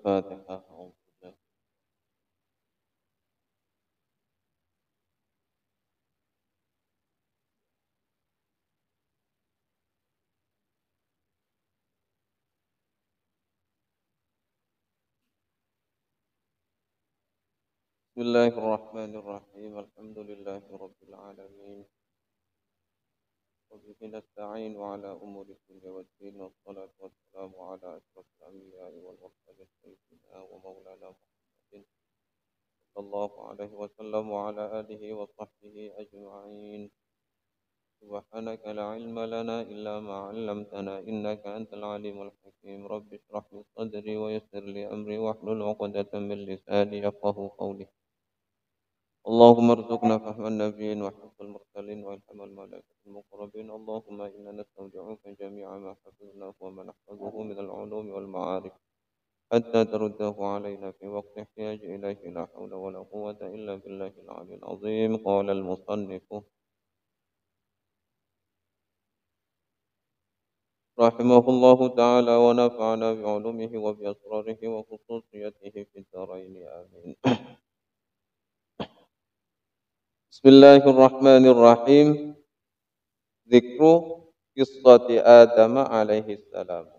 Al-Fatihah. Bismillahirrahmanirrahim. Alhamdulillahirabbil alamin. Wa bihi nasta'in ala umuri dunya waddin. Wassalatu wassalamu ala asyrafil anbiya'i wal mursalin sayyidina wa maulana Muhammadin sallallahu alaihi wasallam wa ala alihi wa sahbihi ajma'in. Subhanaka la ilma lana illa ma 'allamtana innaka antal alimul hakim. Rabbi shrah li sadri wa yassir li amri wahlul 'uqdatam min lisani yafqahu qawli. اللهم ارزقنا فهم النبيين وحفظ المرسلين والحم الملائكة المقربين. اللهم إنا نستودعك جميع ما حفظناه وما نحفظه من العلوم والمعارف حتى ترده علينا في وقت احتياج إليه. لا حول ولا قوة إلا بالله العلي العظيم. قال المصنف رحمه الله تعالى ونفعنا بعلومه وبأسراره وخصوصيته في الدارين آمين. Bismillahirrahmanirrahim. Zikru qissati Adam alaihi salam.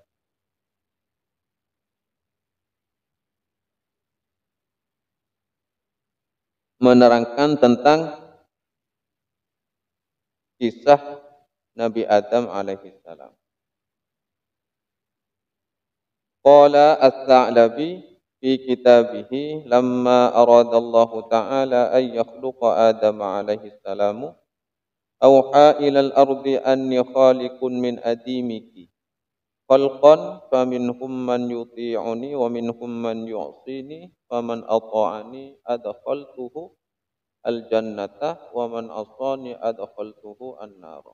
Menerangkan tentang kisah Nabi Adam alaihi salam. Qala As-Sa'labi fi kitabihi lamma arada Allah Ta'ala an yakhluqa Adam alaihi salam awha ila al-ardi anni khaliqun min adimiki khalqan faminhum man yuti'uni wa minhum man yu'sini faman ata'ani adkhaltuhu al-jannata wa man asani adkhaltuhu an-nar.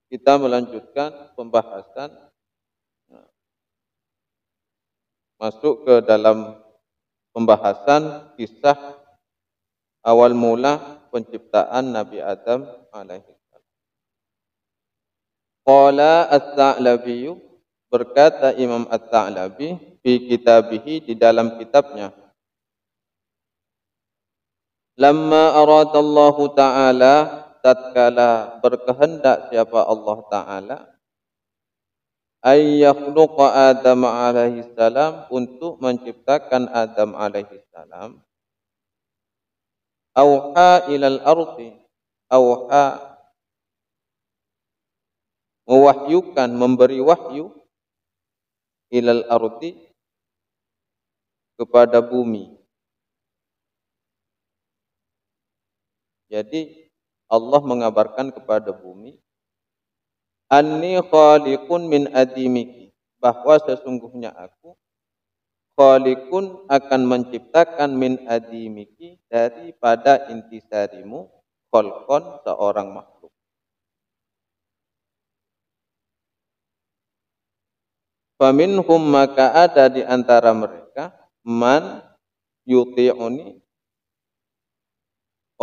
Kita melanjutkan pembahasan masuk ke dalam pembahasan kisah awal mula penciptaan Nabi Adam alaihi salam. Qala As-Sa'labi, berkata Imam As-Sa'labi fi kitabihi, di dalam kitabnya, lamma aradallahu ta'ala, tatkala berkehendak siapa Allah Ta'ala, ay yakhluqa Adam alaihi salam, untuk menciptakan Adam alaihi salam, auha ilal ardi, auha mewahyukan, memberi wahyu, ilal ardi, kepada bumi. Jadi Allah mengabarkan kepada bumi, anni khaliqun min adimiki, bahwa sesungguhnya aku khaliqun, akan menciptakan, min adimiki, daripada intisarimu, khalqan, seorang makhluk. Faminhum, maka ada di antara mereka, man yuti'uni,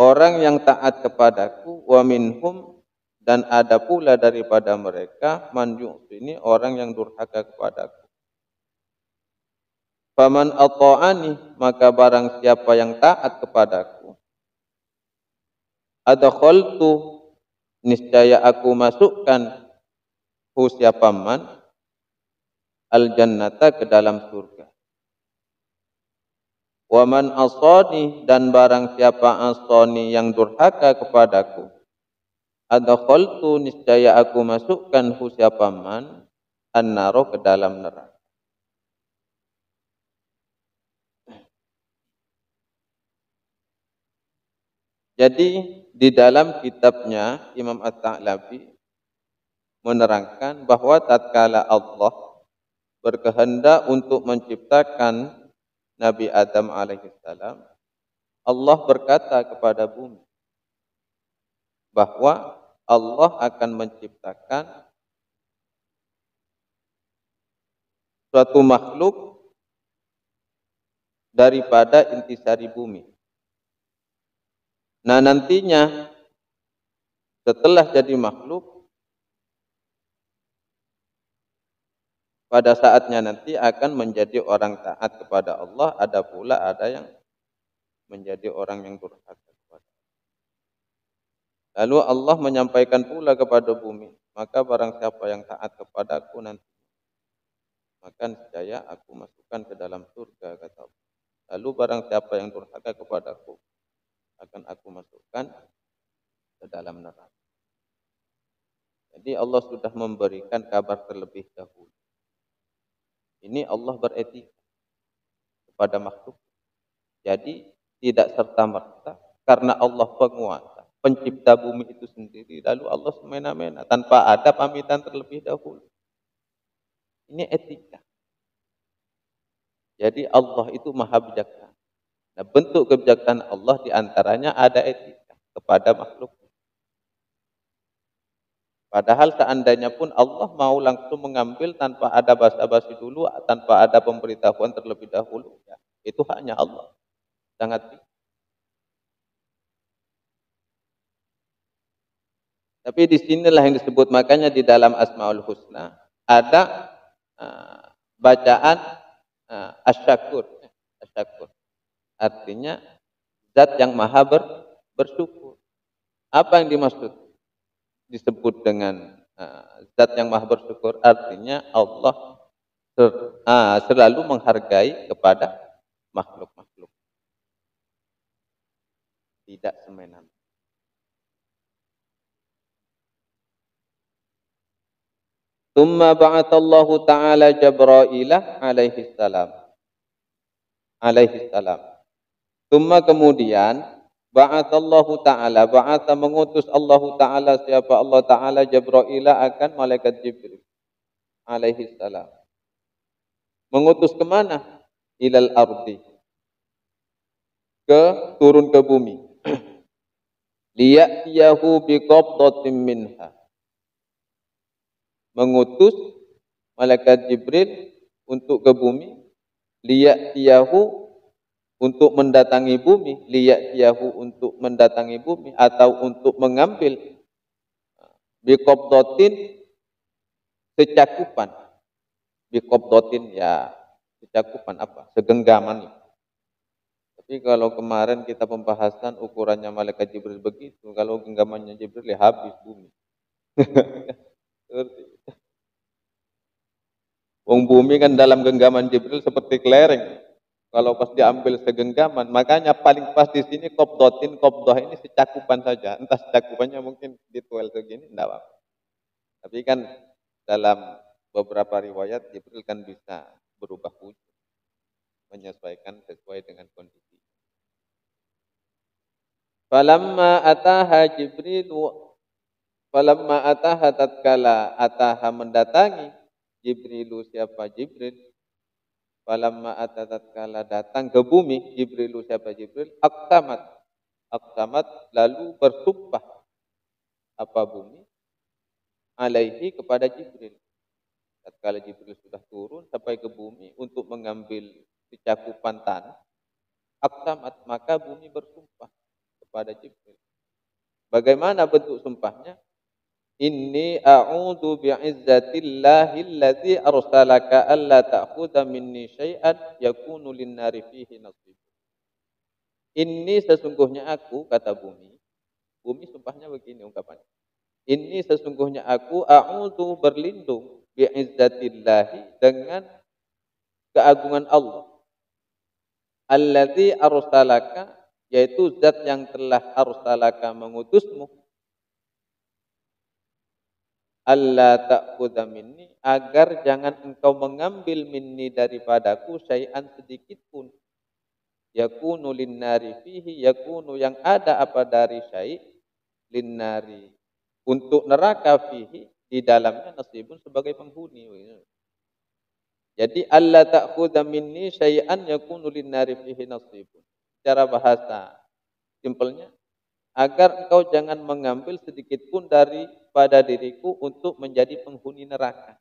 orang yang taat kepadaku, wa minhum, dan ada pula daripada mereka, man yu'sini, orang yang durhaka kepadaku. Faman ata'ani, maka barang siapa yang taat kepadaku, adkhaltu, niscaya aku masukkan, hu siapa man, al-jannata, ke dalam surga. Wa man asani, dan barang siapa asani, yang durhaka kepadaku, adkhaltu, niscaya aku masukkan, hu siapa man, an-naro, ke dalam neraka. Jadi di dalam kitabnya Imam As-Sa'labi menerangkan bahwa tatkala Allah berkehendak untuk menciptakan Nabi Adam alaihi salam, Allah berkata kepada bumi bahwa Allah akan menciptakan suatu makhluk daripada intisari bumi. Nah, nantinya setelah jadi makhluk, pada saatnya nanti akan menjadi orang taat kepada Allah, ada yang menjadi orang yang durhaka kepada Allah. Lalu Allah menyampaikan pula kepada bumi, maka barang siapa yang taat kepadaku nanti, maka niscaya aku masukkan ke dalam surga, kata Allah. Lalu barang siapa yang durhaka kepadaku, akan aku masukkan ke dalam neraka. Jadi Allah sudah memberikan kabar terlebih dahulu. Ini Allah beretika kepada makhluk. Jadi tidak serta-merta karena Allah penguasa, pencipta bumi itu sendiri, lalu Allah semena-mena tanpa ada pamitan terlebih dahulu. Ini etika. Jadi Allah itu maha bijaksana. Nah, bentuk kebijaksanaan Allah diantaranya ada etika kepada makhluk. Padahal seandainya pun Allah mau langsung mengambil tanpa ada basa-basi dulu, tanpa ada pemberitahuan terlebih dahulu, ya, itu haknya Allah. Sangat. Tapi disinilah yang disebut, makanya di dalam Asmaul Husna ada bacaan asyakur. Asyakur artinya zat yang maha bersyukur. Apa yang dimaksud disebut dengan zat yang maha bersyukur? Artinya Allah selalu menghargai kepada makhluk-makhluk, tidak semena-mena. Tsumma ba'atsallahu ta'ala Jibrailah alaihi salam. Tsumma kemudian ba'atsallahu ta'ala, ba'atsa mengutus Allah Ta'ala, siapa Allah Ta'ala, Jibrailah akan malaikat Jibril alaihi salam. Mengutus kemana? Ilal ardi, turun ke bumi. Liya'tiyahu biqabdatin minha, mengutus malaikat Jibril untuk ke bumi. Liya'tiyahu, untuk mendatangi bumi. Liya'tiyahu, untuk mendatangi bumi, atau untuk mengambil biqabdatin, secakupan. Biqabdatin ya secakupan apa? Segenggaman. Tapi kalau kemarin kita pembahasan ukurannya malaikat Jibril begitu, kalau genggamannya Jibril ya habis bumi. Wong bumi kan dalam genggaman Jibril seperti kelereng. Kalau pas diambil segenggaman, makanya paling pas di sini qabdatin, qabdah ini secakupan saja. Entah secakupannya mungkin dituel segini, enggak apa-apa. Tapi kan dalam beberapa riwayat Jibril kan bisa berubah wujud, menyesuaikan sesuai dengan kondisi. Falamma ataha Jibril, falamma ataha tatkala ataha mendatangi Jibrilu, siapa Jibril, falamma ataha tatkala datang ke bumi Jibrilu, siapa Jibril, aktamat lalu bersumpah apa bumi, alaihi kepada Jibril. Tatkala Jibril sudah turun sampai ke bumi untuk mengambil secakupan tanah, aktamat maka bumi bersumpah kepada Jibril. Bagaimana bentuk sumpahnya? Inni a'udzu bi'izzatillahi allazi arsalaka alla ta'khudha minni syai'an yakunu lin-nari fihi nasib. Inni sesungguhnya aku, kata bumi. Bumi sumpahnya begini ungkapannya. Inni sesungguhnya aku a'udzu berlindung bi'izzatillahi dengan keagungan Allah. Allazi arsalaka, yaitu zat yang telah arsalaka mengutusmu, alla ta'khudha minni, agar jangan engkau mengambil minni daripadaku syai'an sedikit pun. Yakunu linnari fihi, yakunu yang ada apa dari syai' linnari untuk neraka, fihi di dalamnya nasibun sebagai penghuni. Jadi alla ta'khudha minni syai'an yakunu linnari fihi nasibun. Secara bahasa simpelnya, agar engkau jangan mengambil sedikit pun daripada diriku untuk menjadi penghuni neraka.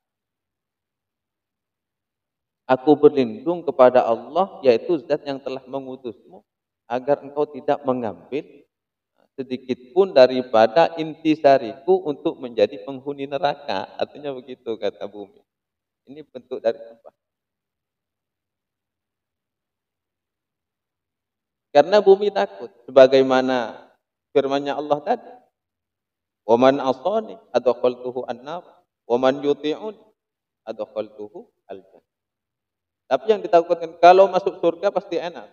Aku berlindung kepada Allah, yaitu zat yang telah mengutusmu, agar engkau tidak mengambil sedikit pun daripada intisariku untuk menjadi penghuni neraka. Artinya begitu kata bumi. Ini bentuk dari sumpah. Karena bumi takut. Sebagaimana firman-Nya Allah tadi. Wa man asani adkhaltuhu an-nar wa man yuti'un adkhaltuhu al-jannah. Tapi yang ditakutkan kalau masuk surga pasti enak.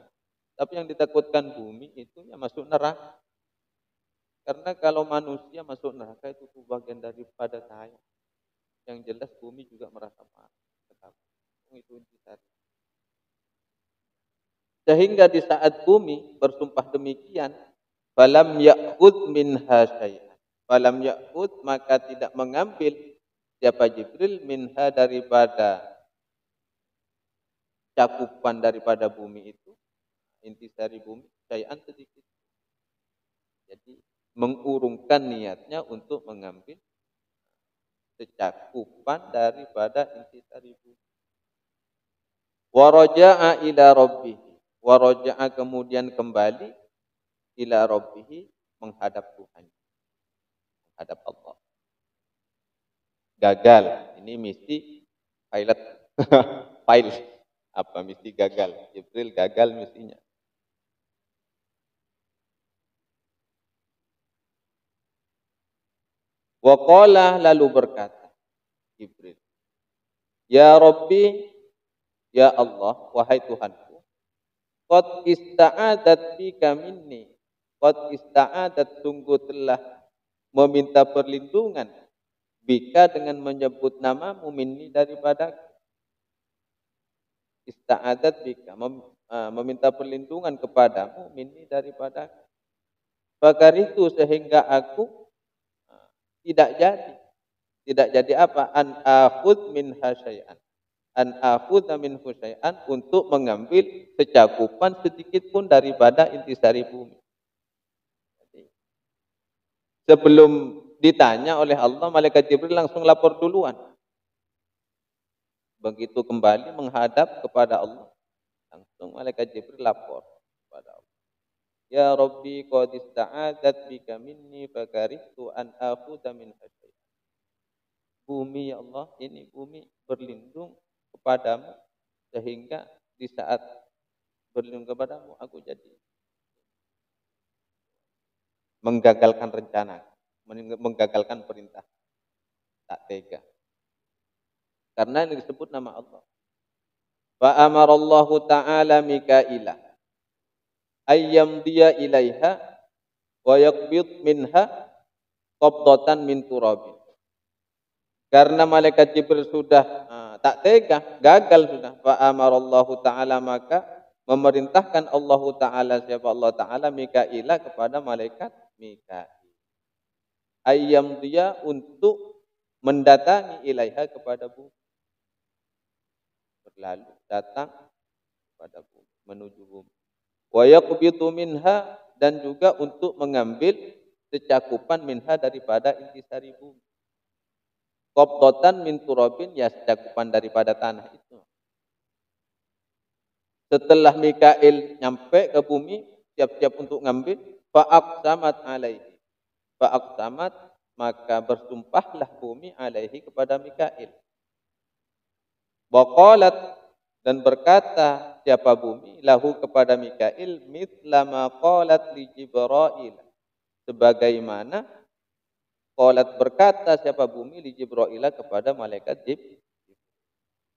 Tapi yang ditakutkan bumi itu ya masuk neraka. Karena kalau manusia masuk neraka itu bagian daripada saya. Yang jelas bumi juga merasa marah. Itu intisari. Sehingga di saat bumi bersumpah demikian, falam ya'khud minha syai'an. Falam ya'khud maka tidak mengambil siapa Jibril minha daripada cakupan daripada bumi itu, intisari bumi, syai'an sedikit. Jadi mengurungkan niatnya untuk mengambil secakupan daripada intisari bumi. Wa raja'a ila rabbih. Wa raja'a kemudian kembali ila rabbih menghadap Tuhan. Menghadap Allah. Gagal. Ini misi pilot. Pilot. Apa misi gagal? Jibril gagal misinya. Wa qala lalu berkata Jibril, Ya Rabbi, Ya Allah, wahai Tuhanku, qad ista'adat bika minni, qad ista'adat sungguh telah meminta perlindungan bika dengan menyebut namamu minni daripada ista'adat bika meminta perlindungan kepadamu minni daripada fakaritu sehingga aku tidak jadi apa an akhud min hasyai'an an akhud min husyai'an untuk mengambil secakupan sedikit pun daripada intisari bumi. Jadi, sebelum ditanya oleh Allah, malaikat Jibril langsung lapor duluan. Begitu kembali menghadap kepada Allah, langsung malaikat Jibril lapor kepada Allah. Ya Rabbi qad ista'adat bika minni fakarihtu an akhudha min hasyai'an. Bumi ya Allah, ini bumi berlindung kepadamu sehingga di saat berlindung kepadamu aku jadi menggagalkan rencana, menggagalkan perintah. Tak tega. Karena ini disebut nama Allah. Fa amarallahu ta'ala Mikaila ayyam dia ilaiha wa yaqbid minha qabdatan min turabin. Karena malaikat Jibril sudah tak tega, gagal sudah. Fa amarallahu ta'ala maka memerintahkan Allah Ta'ala siapa Allah Ta'ala Mikaila kepada malaikat Mikail. Ayyam dia untuk mendatangi ilaiha kepada bumi. Berlalu datang kepada bumi, menuju bumi. Wa yaqbitu minha dan juga untuk mengambil secakupan minha daripada intisari bumi. Qabdatan min turabin ya secakupan daripada tanah itu. Setelah Mikail nyampe ke bumi, siap-siap untuk ngambil, fa'aqsamat alaihi. Fa'aqsamat maka bersumpahlah bumi alaihi kepada Mikail. Waqalat dan berkata siapa bumi lahu kepada Mikail mithla ma qalat li Jibril. Sebagaimana qalat berkata siapa bumi li Jibril kepada malaikat Jibril.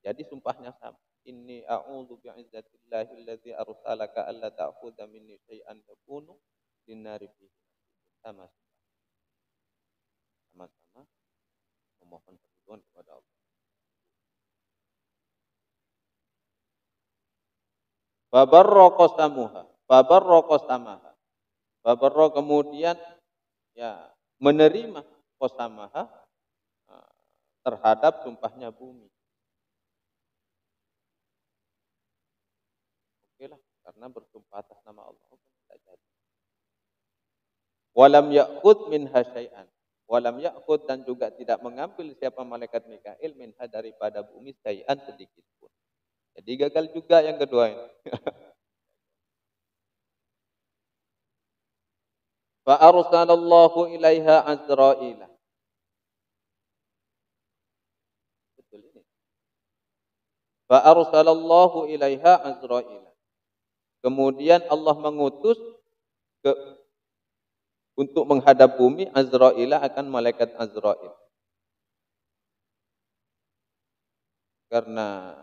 Jadi sumpahnya sama. Inni a'udzu bi'izzatillahi allazi arsalaka alla ta'khudha minni syai'an takunu linnari fihi. Sama-sama memohon perlindungan kepada Allah. Fabarra qasamuha. Fabarra kemudian ya menerima qasamaha terhadap sumpahnya bumi. Okelah, karena bersumpah atas nama Allah tidak jadi. Walam ya'khud minha syai'an. Walam ya'khud dan juga tidak mengambil siapa malaikat Mikail minha daripada bumi syai'an sedikit pun. Jadi gagal juga yang kedua ini. Fa arsalallahu ilaiha Azrail. Betul ini. Fa arsalallahu ilaiha Azrail. Kemudian Allah mengutus ke untuk menghadap bumi Azrail akan malaikat Azrail. Karena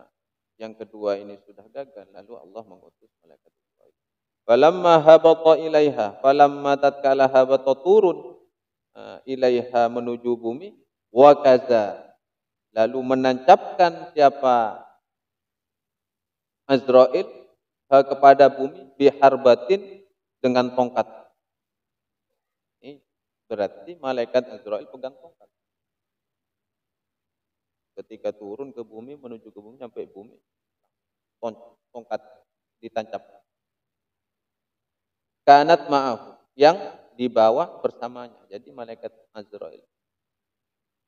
yang kedua ini sudah gagal, lalu Allah mengutus malaikat Azrail. Falamma habata ilaiha, falamma tatkala habata turun ilaiha menuju bumi, wa kaza, lalu menancapkan siapa Azrail kepada bumi biharbatin dengan tongkat. Ini berarti malaikat Azrail pegang tongkat. Ketika turun ke bumi, menuju ke bumi, sampai bumi, tongkat ditancap. Kanat ma'ahu, yang dibawa bersamanya. Jadi malaikat Azrail.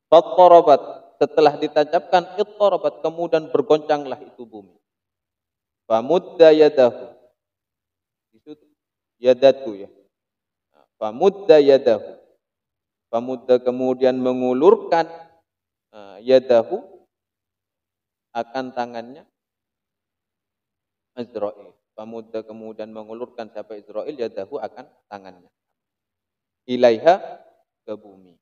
Fattarabat, setelah ditancapkan, ittarabat, kemudian bergoncanglah itu bumi. Famudda yadahu. Itu yadatu ya. Famudda yadahu. Famudda kemudian mengulurkan yadahu akan tangannya Azrail. Famudda kemudian mengulurkan siapa Azrail yadahu akan tangannya. Ilaiha, ke bumi.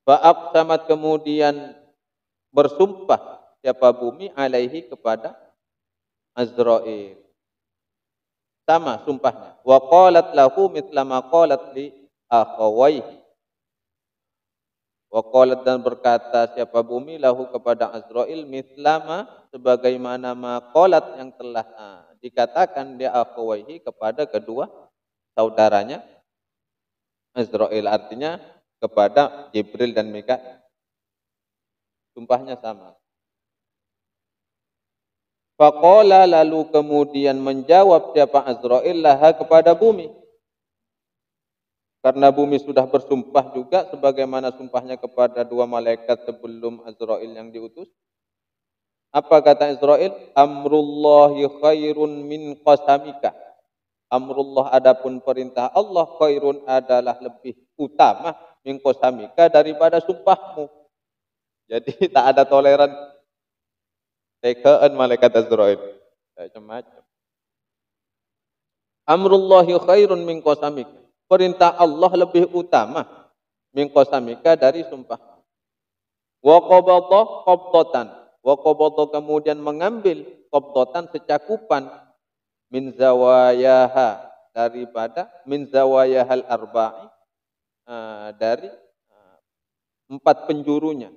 Fa'aqsamat kemudian bersumpah siapa bumi alaihi kepada Azrail. Sama sumpahnya. Wa qalat lahu mithla ma qalat li akhawaihi. Wa qalat dan berkata siapa bumi lahu kepada Azrail mislama sebagaimana ma qalat yang telah dikatakan dia akhawaihi kepada kedua saudaranya Azrail, artinya kepada Jibril dan Mikail. Sumpahnya sama. Faqala lalu kemudian menjawab siapa Azrail laha kepada bumi. Karena bumi sudah bersumpah juga sebagaimana sumpahnya kepada dua malaikat sebelum Azrail yang diutus. Apa kata Azrail? Amrullahi khairun min qasamika. Amrullah adapun perintah Allah khairun adalah lebih utama min qasamika daripada sumpahmu. Jadi tak ada toleran tegaan malaikat Azrail. Macam-macam. Amrullahi khairun min qasamika. Perintah Allah lebih utama min qasamika dari sumpah. Wa qabadha qabdatan. Wa qabadha kemudian mengambil qabdatan secakupan min zawayaha daripada min zawayahal arba'i dari empat penjurunya,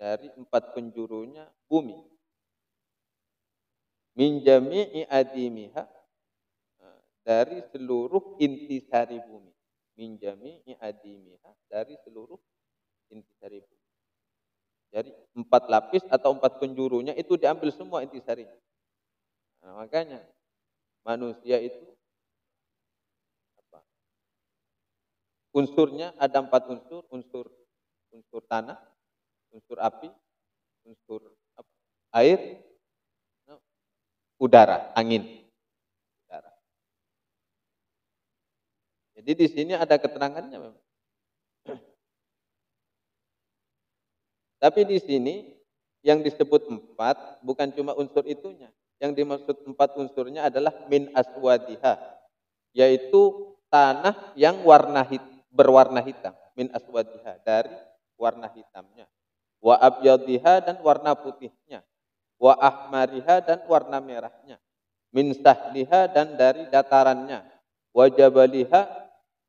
dari empat penjurunya bumi. Min jami'i adimiha, dari seluruh intisari bumi. Min jami'i adimiha, dari seluruh intisari bumi. Jadi empat lapis atau empat penjurunya itu diambil semua intisarinya. Nah, makanya manusia itu apa? Unsurnya ada empat unsur, unsur tanah, unsur api, unsur air, udara, angin. Udara. Jadi di sini ada keterangannya memang. Tapi di sini yang disebut empat bukan cuma unsur itunya. Yang dimaksud empat unsurnya adalah min aswadiha, yaitu tanah yang berwarna hitam. Min aswadiha, dari warna hitamnya. Wa abyadiha, dan warna putihnya. Wa ahmariha, dan warna merahnya. Min sahliha, dan dari datarannya. Wa jabaliha,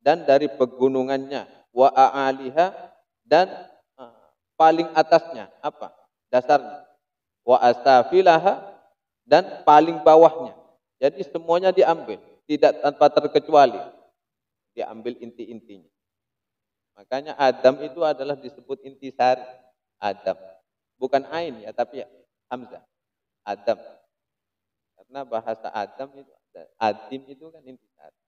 dan dari pegunungannya. Wa a'aliha, dan paling atasnya apa? Dasarnya. Wa asafilaha, dan paling bawahnya. Jadi semuanya diambil, tidak tanpa terkecuali. Diambil inti-intinya. Makanya Adam itu adalah disebut intisari. Adam. Bukan ain ya, tapi ya hamzah. Adam. Karena bahasa Adam itu adim itu kan intisari.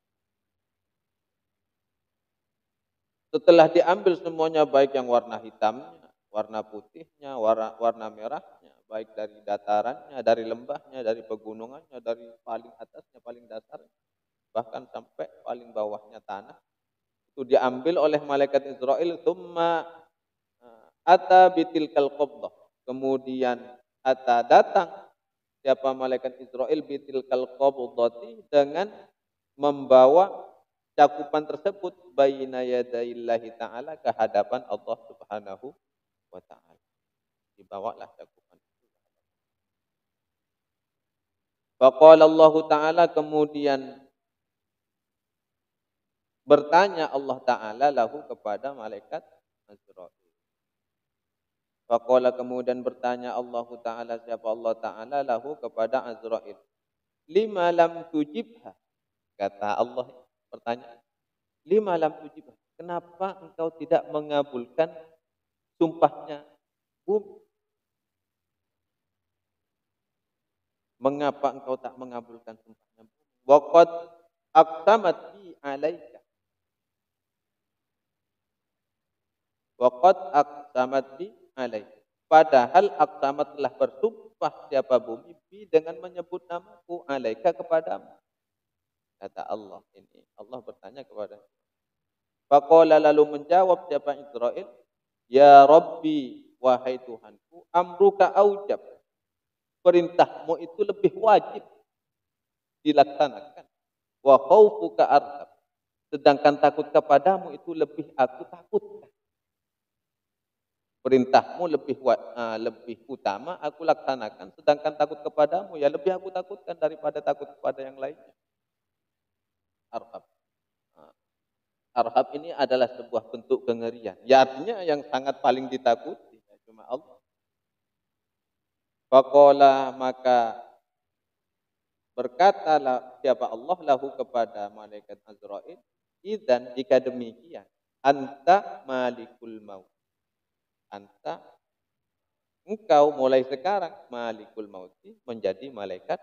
Setelah diambil semuanya baik yang warna hitamnya, warna putihnya, warna merahnya, baik dari datarannya, dari lembahnya, dari pegunungannya, dari paling atasnya, paling dasarnya, bahkan sampai paling bawahnya tanah, itu diambil oleh malaikat Israel, tsumma ata bitilkal qabdah. Kemudian datang siapa malaikat Israel bitilkal qabdati dengan membawa cakupan tersebut baina yadaillahi ta'ala ke hadapan Allah Subhanahu wa ta'ala. Dibawalah cakupan itu. Faqala Allah Ta'ala, kemudian bertanya Allah Ta'ala lahu kepada malaikat Azrail. Faqala, kemudian bertanya Allah Ta'ala, siapa Allah Ta'ala lahu kepada Azrail. Lima lam tujibha. Kata Allah bertanya, lima lam tujibha. Kenapa engkau tidak mengabulkan sumpahnya bumi? Mengapa engkau tak mengabulkan sumpahnya bumi? Waqad aqsamat bi alaika. Waqad aqsamat bi alaika. Padahal aqsamat telah bersumpah siapa bumi bi dengan menyebut namaku alaika kepadamu. Kata Allah ini. Allah bertanya kepada. Faqala, lalu menjawab siapa Israil, ya Rabbi, wahai Tuhanku, amruka aujab. Perintahmu itu lebih wajib dilaksanakan. Wa khaufuka arhab. Sedangkan takut kepadamu itu lebih aku takutkan. Perintahmu lebih utama aku laksanakan, sedangkan takut kepadamu ya lebih aku takutkan daripada takut kepada yang lainnya. Arhab. Arhab ini adalah sebuah bentuk kengerian. Ya artinya yang sangat paling ditakuti cuma Allah. Faqala, maka berkatalah siapa Allah lahu kepada malaikat Azrail, idzan jika demikian, anta malikul maut. Anta, engkau mulai sekarang malikul mauti, menjadi malaikat.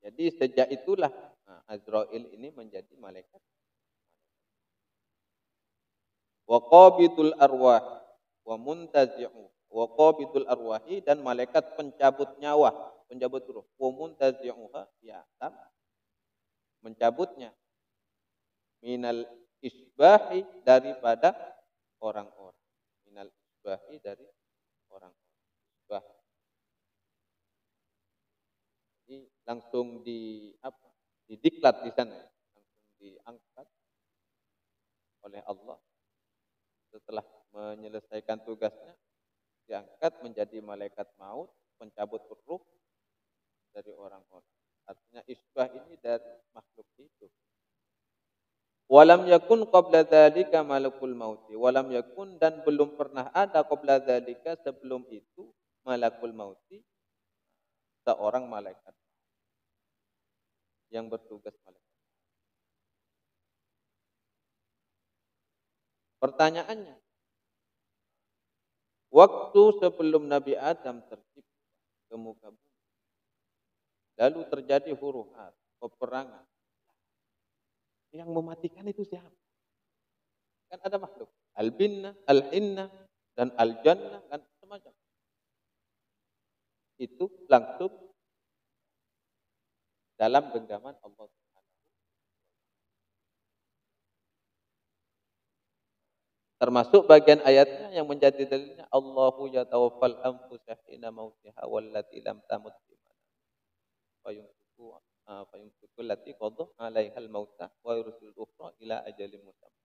Jadi sejak itulah Azrail ini menjadi malaikat. Wa qabitul arwah wa muntazi'u. Wa qabitul arwahi, dan malaikat pencabut nyawa, pencabut ruh. Wa muntazi'uha, ya mencabutnya. Minal isbahi, daripada orang-orang. Minal isbahi, dari orang-orang. Isbah. Jadi langsung didiklat di sana, langsung diangkat oleh Allah. Setelah menyelesaikan tugasnya, diangkat menjadi malaikat maut, pencabut ruh dari orang-orang. Artinya isbah ini dari makhluk hidup. Walam yakun qabla dzalika malakul mauti. Walam yakun, dan belum pernah ada qabla dzalika, sebelum itu, malakul mauti, seorang malaikat yang bertugas malaikat. Pertanyaannya, waktu sebelum Nabi Adam tercipta ke muka bumi, lalu terjadi huru-hara, peperangan. Yang mematikan itu siapa? Kan ada makhluk. Al-binna, al-hinna, dan al-jannah, kan semacam. Itu langsung dalam genggaman Allah. Termasuk bagian ayatnya yang menjadi dalilnya, Allahu yatawaffal anfusa hina mautiha wallati lam tamut fi fayumsiku allati qada 'alaihal mauta wa yursilul ukhra ila ajalin musamma.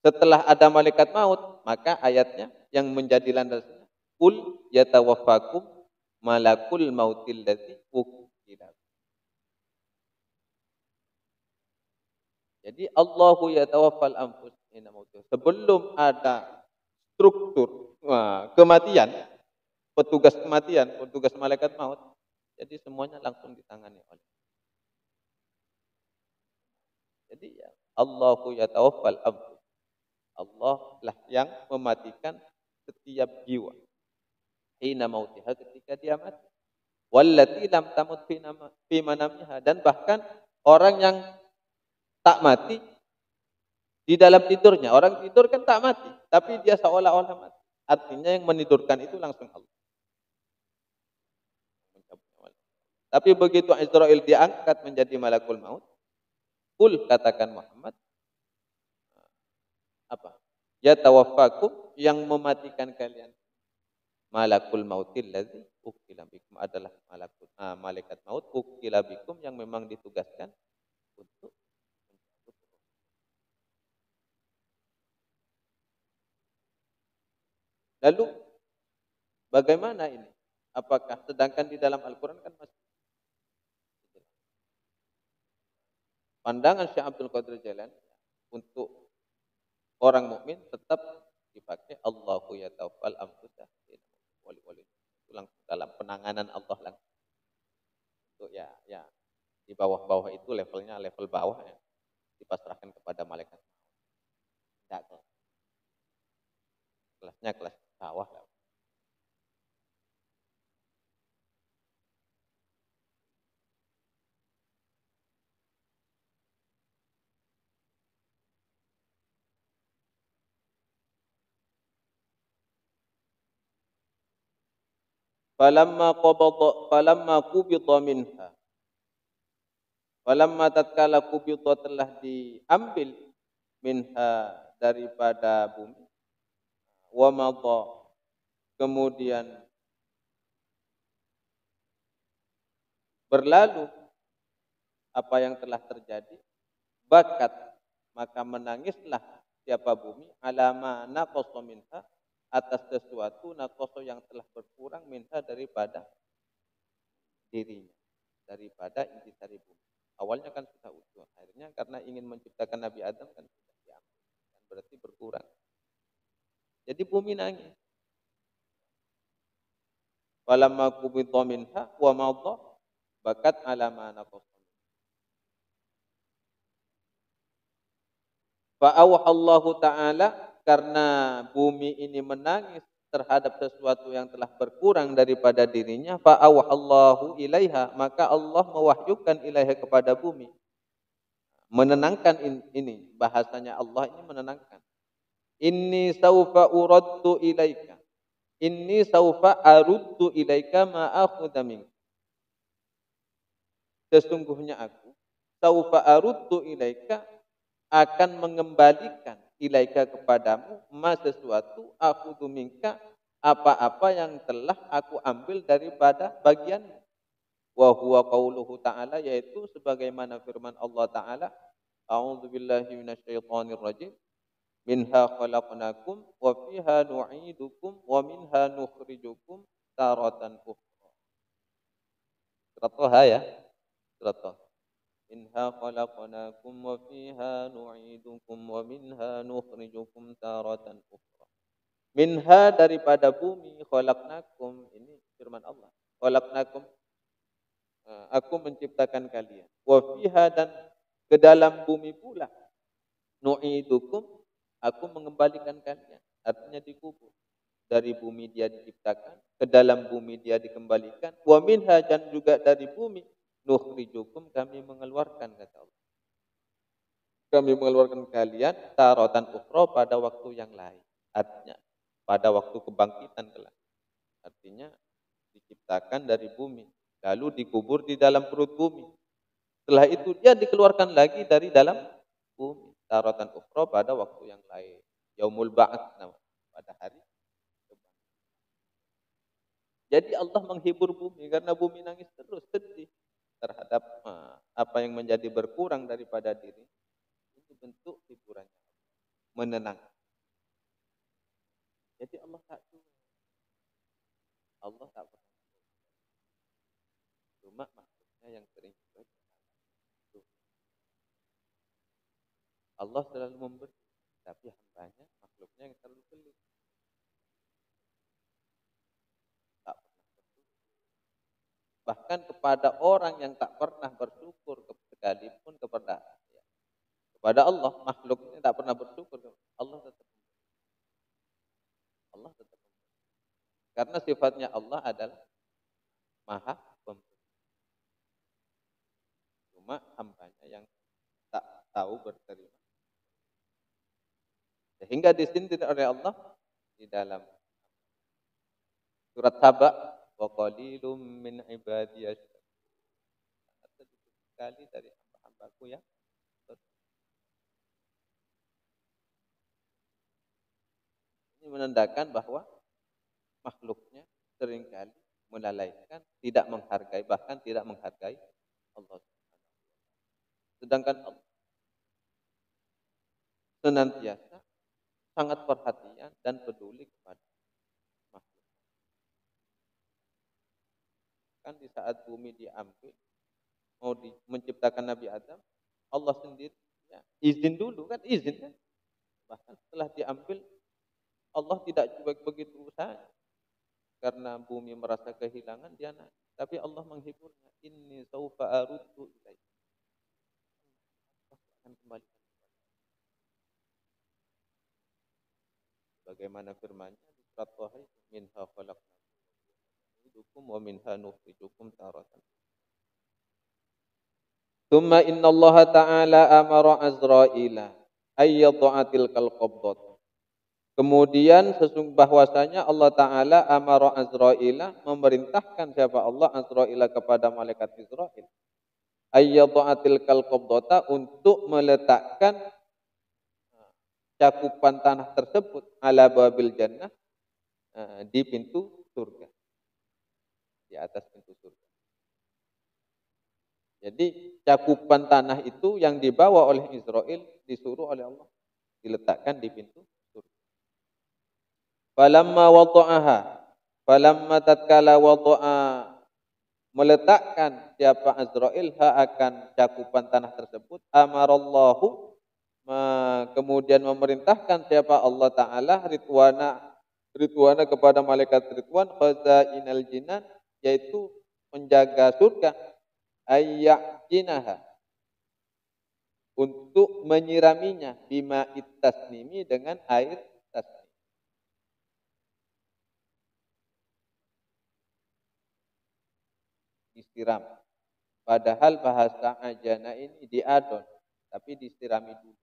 Setelah ada malaikat maut, maka ayatnya yang menjadi landasannya, qul yatawaffakum malakul mautil ladzi wukila. Jadi Allahu yatawaffal anfus hina mautiha. Sebelum ada struktur kematian, petugas kematian, petugas malaikat maut, jadi semuanya langsung ditangani oleh. Jadi ya, Allahu yatawaffal anfus. Allah lah yang mematikan setiap jiwa. Hina mautiha, ketika dia mati. Wallati lam tamut fi manamiha, dan bahkan orang yang tak mati di dalam tidurnya. Orang tidur kan tak mati, tapi dia seolah-olah mati. Artinya yang menidurkan itu langsung Allah. Tapi begitu Israil diangkat menjadi malakul maut, kul katakan Muhammad, apa? Ya tawaffakum yang mematikan kalian. Malakul mautil ladzi ukila bikum adalah malaikat maut ukila bikum yang memang ditugaskan untuk mencabut roh. Lalu bagaimana ini? Apakah sedangkan di dalam Al-Qur'an kan masih pandangan Syekh Abdul Qadir Jailani untuk orang mukmin tetap dipakai Allahu yatawaffal anfusa wali langsung dalam penanganan Allah langsung. Itu ya di bawah-bawah itu levelnya level bawah ya dipasrahkan kepada malaikat. Tidak kelasnya kelas bawah. Falamma qubida minha. Falamma tatkala qubida telah diambil minha daripada bumi. Wa madha kemudian berlalu apa yang telah terjadi, bakat maka menangislah siapa bumi alama naqasa minha atas sesuatu naqasa yang telah berkurang minha daripada dirinya, daripada intisari bumi. Awalnya kan sudah utuh, akhirnya karena ingin menciptakan Nabi Adam kan sudah diambil, kan berarti berkurang. Jadi bumi nangis. Walamma qubidha minha wa madha bakat alama naqasa. Fa'awhallahu ta'ala karena bumi ini menangis terhadap sesuatu yang telah berkurang daripada dirinya, fa'awhallahu ilaiha maka Allah mewahyukan ilaiha kepada bumi. Menenangkan ini bahasanya Allah ini menenangkan. Inni saufa uraddu ilaika. Inni saufa aruddu ilaika ma akhudha minka. Sesungguhnya aku saufa aruddu ilaika akan mengembalikan ilaika kepadamu ma sesuatu aku minka apa-apa yang telah aku ambil daripada bagianmu. Wa huwa qauluhu ta'ala yaitu sebagaimana firman Allah Ta'ala, a'udzubillahi minasyaitonir rajim. Minha khalaqnakum wa fiha nu'idukum wa minha nukhrijukum taratan ukhra. Surat Thaha ya. Surat Thaha. Minha khalaqnakum wa fiha nu'idukum wa minha nukhrijukum taratan ukhra. Minha daripada bumi khalaqnakum, ini firman Allah. Khalaqnakum, aku menciptakan kalian. Wa fiha dan ke dalam bumi pula. Nu'idukum, aku mengembalikan kalian. Artinya dikubur. Dari bumi dia diciptakan, ke dalam bumi dia dikembalikan. Wa minha dan juga dari bumi nukhrijukum kami mengeluarkan kata Allah. Kami mengeluarkan kalian taratan ukhra pada waktu yang lain. Artinya pada waktu kebangkitan kelak. Artinya diciptakan dari bumi, lalu dikubur di dalam perut bumi. Setelah itu dia dikeluarkan lagi dari dalam bumi. Taratan ukhra pada waktu yang lain. Yaumul ba'ats pada hari. Jadi Allah menghibur bumi karena bumi nangis terus sedih terhadap apa yang menjadi berkurang daripada diri. Itu bentuk hiburannya, menenangkan. Jadi Allah tak suruh. Allah tak pernah. Cuma maksudnya yang sering itu. Allah selalu memberi, tapi hambanya, makhluknya yang terlalu pelit. Tak pernah bersyukur. Bahkan kepada orang yang tak pernah bersyukur sekalipun kepada Allah, makhluknya tak pernah bersyukur, Allah tetap karena sifatnya Allah adalah maha pemberi. Cuma hambanya yang tak tahu berterima. Sehingga disindir oleh Allah di dalam surat Saba, wa qalilum min ibadiyas. sekali dari hamba-hambaku yang ini menandakan bahwa makhluknya seringkali melalaikan, tidak menghargai, bahkan tidak menghargai Allah. Sedangkan Allah senantiasa sangat perhatian dan peduli kepada makhluk. Kan di saat bumi diambil, mau menciptakan Nabi Adam, Allah sendiri ya, izin dulu kan, izin kan. Bahkan setelah diambil, Allah tidak juga begitu usaha. Karena bumi merasa kehilangan, dia naik. Tapi Allah menghiburnya. Inni saufa aruddu ilaik. Akan kembali. Bagaimana firman-Nya di surat Taha, minha khalaqnakum wa minha nukhrijukum taratan. Tsumma inna Allah ta'ala amara Azraila ayyadha'atil qalqabdat. Kemudian bahwasanya Allah Ta'ala amara Azraila memerintahkan siapa Allah Azraila kepada malaikat Israil ayyadha'atil qalqabdata untuk meletakkan cakupan tanah tersebut ala babil jannah di pintu surga, di atas pintu surga. Jadi cakupan tanah itu yang dibawa oleh Israil disuruh oleh Allah diletakkan di pintu surga. Falamma wada'aha, falamma tatkala wada'a meletakkan siapa Azrail akan cakupan tanah tersebut, amarallahu kemudian memerintahkan siapa Allah Ta'ala Ridwana kepada malaikat Ridwan khazainal jinan, yaitu menjaga surga, ayyakinaha, untuk menyiraminya bima ittasnimi, dengan air tasnim. Disiram. Padahal bahasa ajana ini diadon, tapi disirami dulu.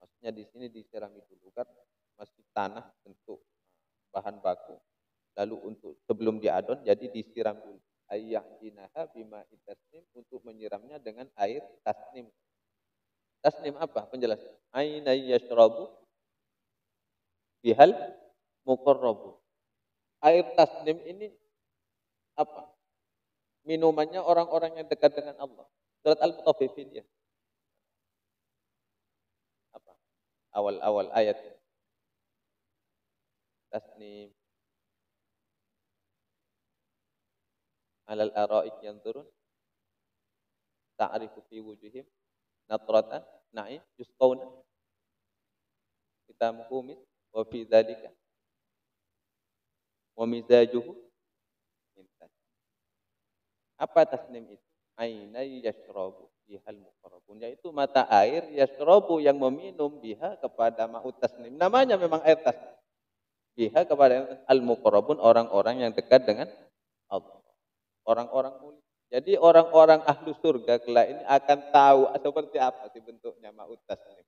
Maksudnya di sini disirami dulu kan masih tanah bentuk bahan baku. Lalu untuk sebelum diadon jadi disiram dulu. Ayyakinaha bima ittasnim, untuk menyiramnya dengan air tasnim. Tasnim apa? Penjelasan. Aina yashrabu bihal muqarrabu. Air tasnim ini apa? Minumannya orang-orang yang dekat dengan Allah. Surat Al-Mutaffifin ya. Apa? Awal-awal ayat. Tasnim. Alal araik yanzurun. Ta'rifu fi wujuhim natratan na'im yusqawna. Kita mukumis wa fi dzalika wa mizajuhu min tasnim. Apa tasnim itu? Aina yashrabu bihal muqarrabun, yaitu mata air yashrabu yang meminum biha kepada ma'ut tasnim. Namanya memang air tasnim. Biha kepada al-muqarrabun, orang-orang yang dekat dengan Allah. Orang-orang mulia. Jadi orang-orang ahlu surga kelak ini akan tahu seperti apa sih bentuknya ma'ut tasnim.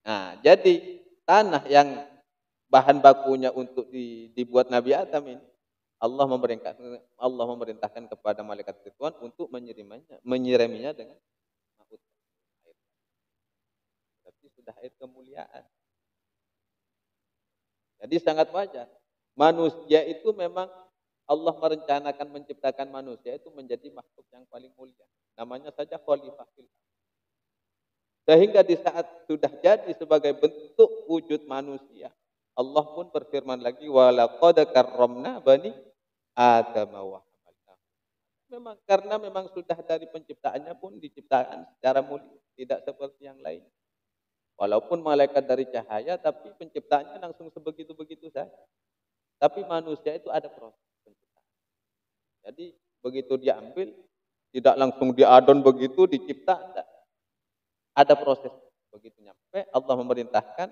Nah, jadi tanah yang bahan bakunya untuk dibuat Nabi Adam ini, Allah memerintahkan kepada malaikat Ridwan untuk menyiraminya dengan ma'ut air. Tapi sudah air kemuliaan. Jadi sangat wajar. Manusia itu memang Allah merencanakan menciptakan manusia itu menjadi makhluk yang paling mulia. Namanya saja khalifah. Sehingga di saat sudah jadi sebagai bentuk wujud manusia, Allah pun berfirman lagi, walaqad karramna bani Adam wa hamalnahum. Memang karena memang sudah dari penciptaannya pun diciptakan secara mulia, tidak seperti yang lain. Walaupun malaikat dari cahaya, tapi penciptaannya langsung sebegitu-begitu saja. Tapi manusia itu ada proses penciptaan. Jadi begitu diambil, tidak langsung diadon begitu, dicipta, tidak. Ada proses. Begitu nyampe, Allah memerintahkan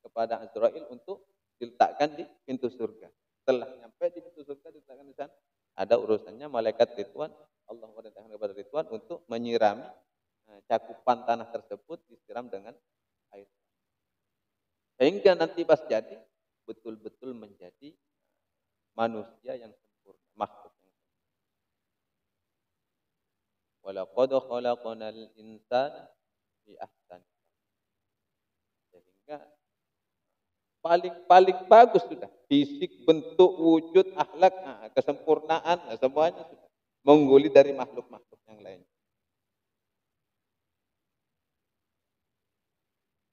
kepada Azrail untuk diletakkan di pintu surga. Setelah nyampe di pintu surga, diletakkan di sana, ada urusannya malaikat Ridwan. Allah memerintahkan kepada Ridwan untuk menyirami cakupan tanah tersebut, disiram dengan air. Sehingga nanti pas jadi, betul-betul menjadi manusia yang sempurna, makhluk yang sempurna. insan fi ahsani. Sehingga paling bagus sudah fisik, bentuk, wujud, akhlak, kesempurnaan, semuanya sudah mengungguli dari makhluk-makhluk yang lain.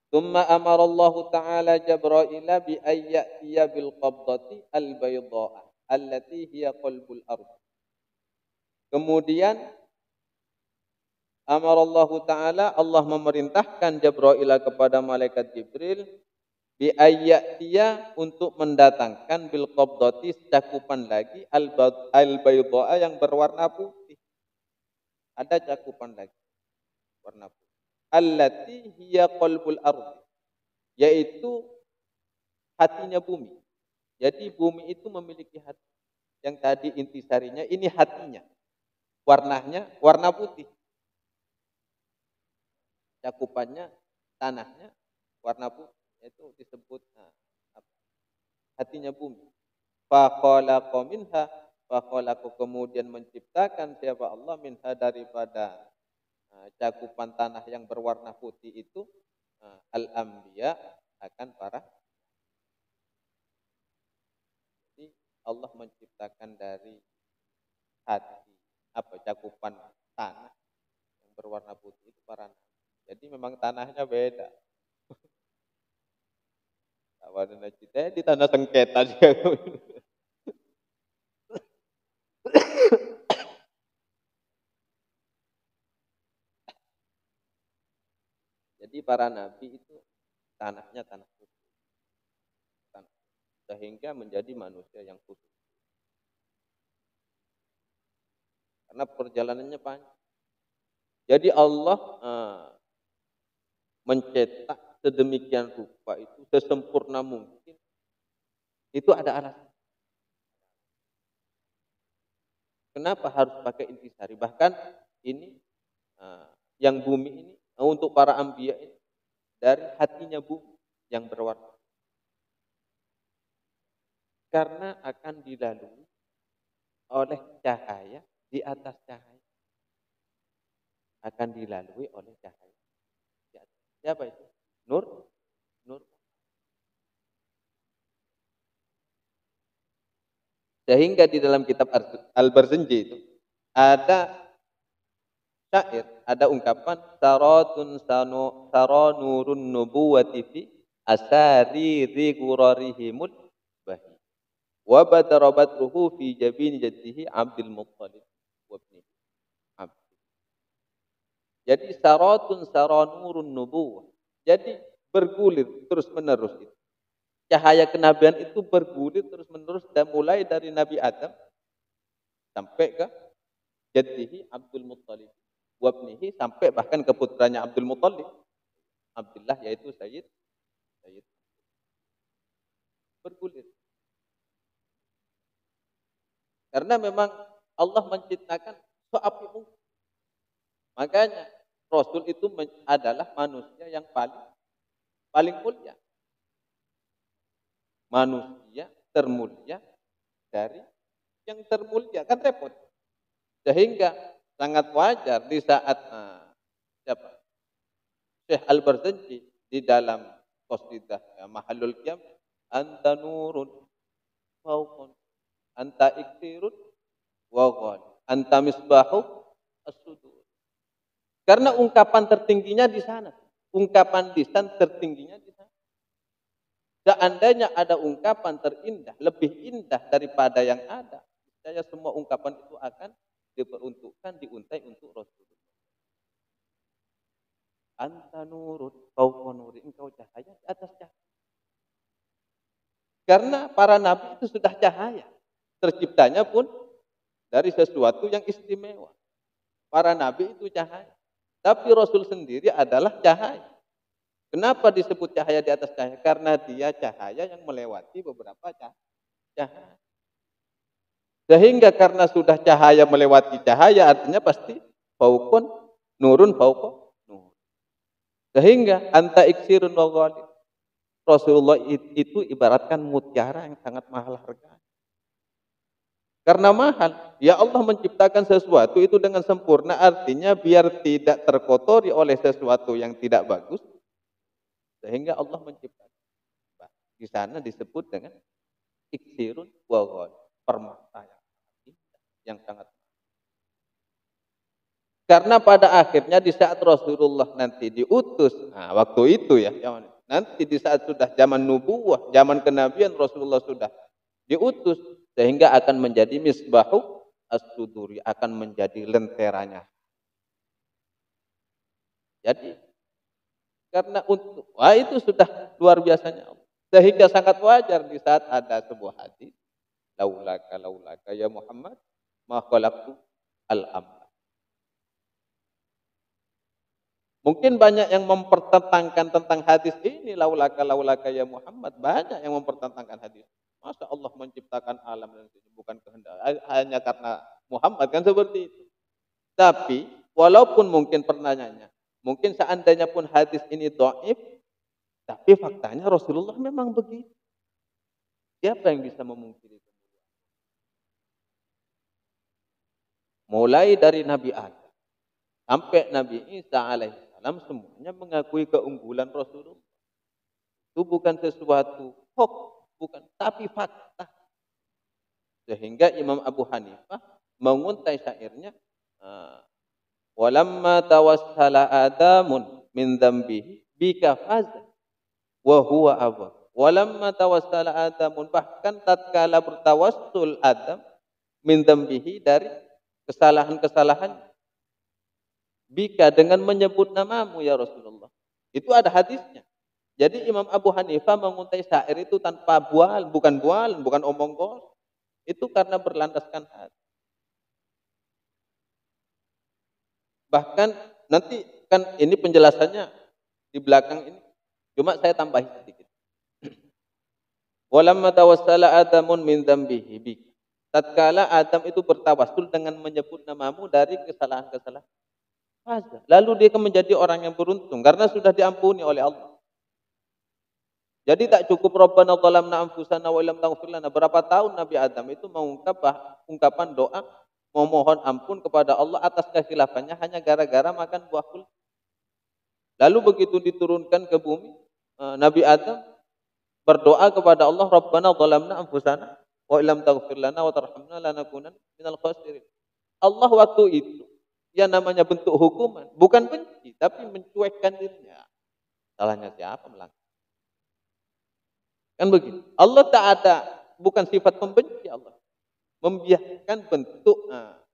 Tsumma amara Allah Ta'ala Jibril bi ayyatiya bil qabdati al baydha'a allati hiya qalbul ardh. Kemudian amara Allah Ta'ala, Allah memerintahkan Jibril kepada malaikat Jibril bi ayyatiya untuk mendatangkan bil qabdati cakupan lagi al baydha'a yang berwarna putih. Ada cakupan lagi warna putih. Allati hiya qalbul ardh, yaitu hatinya bumi. Jadi bumi itu memiliki hati. Yang tadi intisarinya, ini hatinya. Warnanya warna putih. Cakupannya, tanahnya warna putih. Itu disebut hatinya bumi. Faqalaqa minha, faqalaqa kemudian menciptakan siapa Allah minha daripada cakupan tanah yang berwarna putih itu al-anbiya, akan para. Jadi Allah menciptakan dari hati cakupan tanah yang berwarna putih itu para nabi. Jadi memang tanahnya beda. Awalnya kita di tanah sengketa juga. Jadi para nabi itu tanahnya tanah putih. Sehingga menjadi manusia yang khusus. Karena perjalanannya panjang. Jadi Allah mencetak sedemikian rupa itu sesempurna mungkin. Itu ada alasan. Kenapa harus pakai intisari? Bahkan ini yang bumi ini untuk para anbiya ini dari hatinya bumi yang berwarna. Karena akan dilalui oleh cahaya di atas cahaya. Akan dilalui oleh cahaya. Siapa itu? Nur. Sehingga di dalam kitab Al-Barzanji itu ada syair, ada ungkapan saratun saranurun nubuwati fi asariri gurarihimul bahi wa badarabatruhu fi jabin jaddihi Abdul Muttalib wa ibni Abd. Jadi saratun saranurun nubuwah. Jadi bergulir terus menerus itu. Cahaya kenabian itu bergulir terus menerus dan mulai dari Nabi Adam sampai ke jaddihi Abdul Muttalib wa ibnihi, sampai bahkan ke putranya Abdul Muttalib Abdullah, yaitu Sayyid bergulir. Karena memang Allah menciptakan seapi mungkin. Makanya Rasul itu adalah manusia yang paling mulia. Manusia termulia dari yang termulia, kan repot. Sehingga sangat wajar di saat Syekh Al-Barzanji di dalam qasidah Mahalul Qiyam, anta nurun fauqun anta iktirun wa ghal anta misbahu as-sudur. Karena ungkapan tertingginya di sana. Ungkapan lisan tertingginya di sana. Seandainya ada ungkapan terindah, lebih indah daripada yang ada, saya semua ungkapan itu akan diperuntukkan, diuntai untuk Rasulullah. Anta nurun fauqa nuri, engkau cahaya di atas cahaya. Karena para nabi itu sudah cahaya. Terciptanya pun dari sesuatu yang istimewa. Para nabi itu cahaya. Tapi Rasul sendiri adalah cahaya. Kenapa disebut cahaya di atas cahaya? Karena dia cahaya yang melewati beberapa cahaya. Sehingga karena sudah cahaya melewati cahaya, artinya pasti fauqun nurun fauqa nur. Sehingga anta iksirun wa ghalib. Rasulullah itu ibaratkan mutiara yang sangat mahal harganya. Karena mahal. Ya Allah menciptakan sesuatu itu dengan sempurna, artinya biar tidak terkotori oleh sesuatu yang tidak bagus, sehingga Allah menciptakan. Di sana disebut dengan iksirun wa ghal, permata yang sangat. Karena pada akhirnya di saat Rasulullah nanti diutus, nah waktu itu ya, nanti di saat sudah zaman nubuwah, zaman kenabian Rasulullah sudah diutus, sehingga akan menjadi misbahu as-suduri, akan menjadi lenteranya. Jadi karena untuk, wah itu sudah luar biasanya Allah. Sehingga sangat wajar di saat ada sebuah hadis, laulaka ya Muhammad ma khalaqtu al-amr. Mungkin banyak yang mempertentangkan tentang hadis ini, laulaka ya Muhammad, banyak yang mempertentangkan hadis. Masa Allah menciptakan alam dan itu bukan kehendak, hanya karena Muhammad, kan seperti itu. Tapi walaupun mungkin pertanyaannya, mungkin seandainya pun hadis ini dhaif, tapi faktanya Rasulullah memang begitu. Siapa yang bisa memungkiri itu? Mulai dari Nabi Adam sampai Nabi Isa alaihissalam, semuanya mengakui keunggulan Rasulullah. Itu bukan sesuatu hoax, bukan, tapi fakta. Sehingga Imam Abu Hanifah menguntai syairnya, walamma tawassala adamun min dzambihi bika faza wa huwa abad. Walamma tawassala adamun, bahkan tatkala bertawassul Adam min dzambihi, dari kesalahan-kesalahan, bika, dengan menyebut namamu ya Rasulullah. Itu ada hadisnya. Jadi Imam Abu Hanifah menguntai syair itu tanpa bukan omong kosong. Itu karena berlandaskan hati. Bahkan nanti kan ini penjelasannya di belakang ini, cuma saya tambahin sedikit. Walamma tawassala Adamun min dzambihi bik. Tatkala Adam itu bertawassul dengan menyebut namamu dari kesalahan-kesalahan. Lalu dia akan menjadi orang yang beruntung karena sudah diampuni oleh Allah. Jadi tak cukup Rabbana zalamna anfusana wa illam taghfir lana. Berapa tahun Nabi Adam itu ungkapan doa memohon ampun kepada Allah atas kekhilafannya hanya gara-gara makan buah kulti. Lalu begitu diturunkan ke bumi, Nabi Adam berdoa kepada Allah, Rabbana zalamna anfusana wa illam taghfir lana wa tarhamna lanakunanna minal khasirin. Allah waktu itu, yang namanya bentuk hukuman, bukan benci, tapi mencuekkan dirinya. Salahnya siapa melanggar? Kan begitu. Allah tak ada, bukan sifat pembenci Allah. Membiarkan bentuk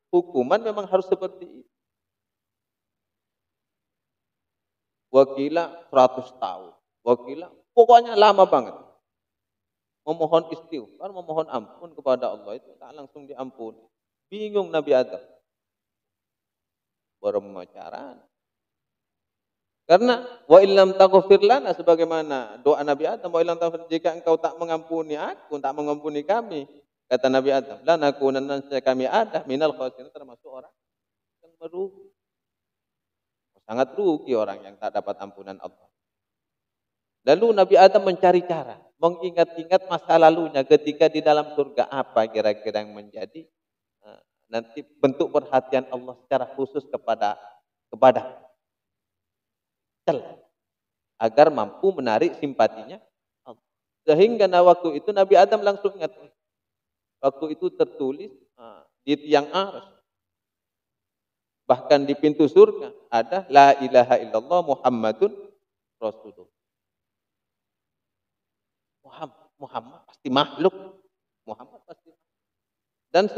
hukuman memang harus seperti itu. Wakila 100 tahun. Wakila pokoknya lama banget. Memohon istighfar, memohon ampun kepada Allah itu tak langsung diampuni. Bingung Nabi Adam. Bermacaran. Karena wa illam taghfir lana, sebagaimana doa Nabi Adam, wa illam taghfir, jika engkau tak mengampuni aku, tak mengampuni kami, kata Nabi Adam, lanakunanna, kami ada minal khasirin, termasuk orang yang merugi. Sangat rugi orang yang tak dapat ampunan Allah. Lalu Nabi Adam mencari cara, mengingat-ingat masa lalunya ketika di dalam surga, apa kira-kira yang menjadi nanti bentuk perhatian Allah secara khusus kepada agar mampu menarik simpatinya. Sehingga waktu itu Nabi Adam langsung ingat. Waktu itu tertulis di tiang arsy, bahkan di pintu surga ada la ilaha illallah Muhammadun Rasulullah. Muhammad pasti makhluk. Muhammad pasti. Dan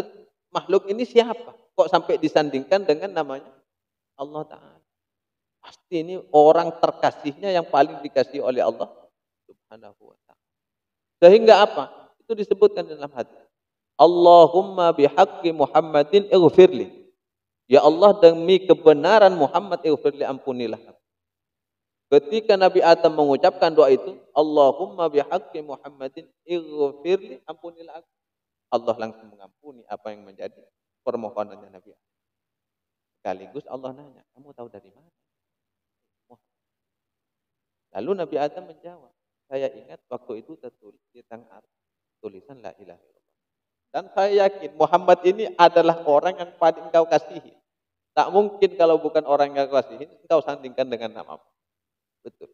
makhluk ini siapa? Kok sampai disandingkan dengan namanya Allah Ta'ala? Pasti ini orang terkasihnya yang paling dikasih oleh Allah Subhanahu wa ta'ala. Sehingga apa? Itu disebutkan dalam hadis. Allahumma bihaqqi Muhammadin ighfirli. Ya Allah, demi kebenaran Muhammad, ighfirli, ampunilah. Ketika Nabi Adam mengucapkan doa itu, Allahumma bihaqqi Muhammadin ighfirli, ampunilah aku. Allah langsung mengampuni apa yang menjadi permohonannya Nabi Adam. Sekaligus Allah nanya, kamu tahu dari mana? Lalu Nabi Adam menjawab, saya ingat waktu itu tertulis di tangan tulisan la ilaha illallah. Dan saya yakin Muhammad ini adalah orang yang paling engkau kasihi. Tak mungkin kalau bukan orang yang engkau kasihi, engkau sandingkan dengan nama. Betul.